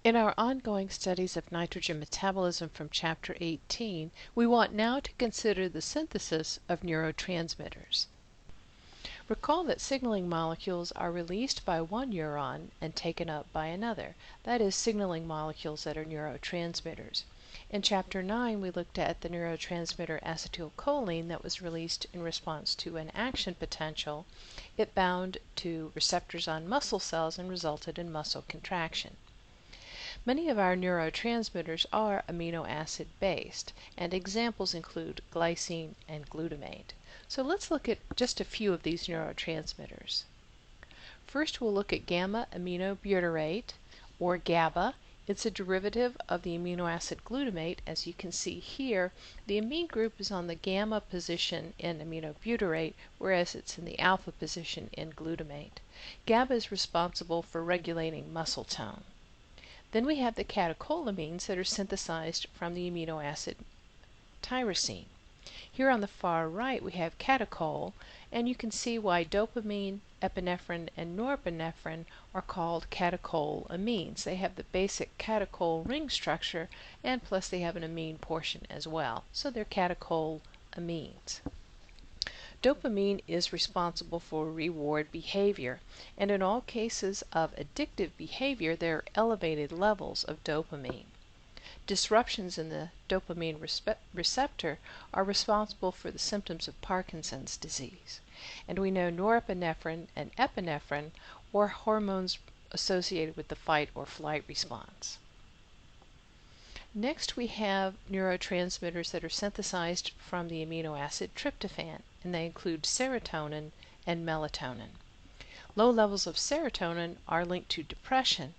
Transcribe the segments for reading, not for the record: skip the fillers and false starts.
In our ongoing studies of nitrogen metabolism from Chapter 18, we want now to consider the synthesis of neurotransmitters. Recall that signaling molecules are released by one neuron and taken up by another, that is, signaling molecules that are neurotransmitters. In Chapter 9, we looked at the neurotransmitter acetylcholine that was released in response to an action potential. It bound to receptors on muscle cells and resulted in muscle contraction. Many of our neurotransmitters are amino acid based, and examples include glycine and glutamate. So let's look at just a few of these neurotransmitters. First, we'll look at gamma aminobutyrate, or GABA. It's a derivative of the amino acid glutamate. As you can see here, the amine group is on the gamma position in aminobutyrate, whereas it's in the alpha position in glutamate. GABA is responsible for regulating muscle tone. Then we have the catecholamines that are synthesized from the amino acid tyrosine. Here on the far right we have catechol, and you can see why dopamine, epinephrine, and norepinephrine are called catecholamines. They have the basic catechol ring structure, and plus they have an amine portion as well. So they're catecholamines. Dopamine is responsible for reward behavior, and in all cases of addictive behavior there are elevated levels of dopamine. Disruptions in the dopamine receptor are responsible for the symptoms of Parkinson's disease. And we know norepinephrine and epinephrine are hormones associated with the fight or flight response. Next, we have neurotransmitters that are synthesized from the amino acid tryptophan, and they include serotonin and melatonin. Low levels of serotonin are linked to depression,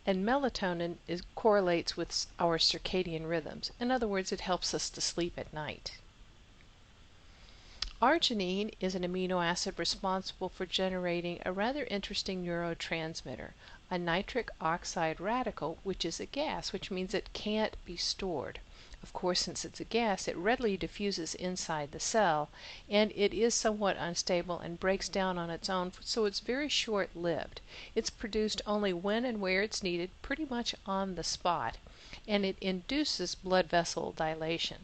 and melatonin correlates with our circadian rhythms. In other words, it helps us to sleep at night. Arginine is an amino acid responsible for generating a rather interesting neurotransmitter, a nitric oxide radical, which is a gas, which means it can't be stored. Of course, since it's a gas, it readily diffuses inside the cell, and it is somewhat unstable and breaks down on its own, so it's very short-lived. It's produced only when and where it's needed, pretty much on the spot, and it induces blood vessel dilation.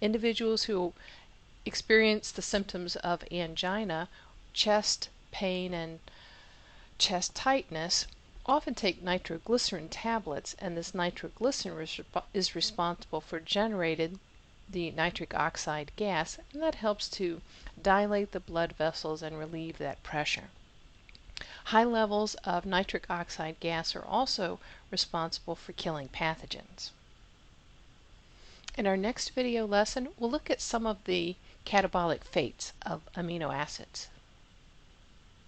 Individuals who experience the symptoms of angina, chest pain, and chest tightness often take nitroglycerin tablets, and this nitroglycerin is responsible for generating the nitric oxide gas, and that helps to dilate the blood vessels and relieve that pressure. High levels of nitric oxide gas are also responsible for killing pathogens. In our next video lesson, we'll look at some of the catabolic fates of amino acids.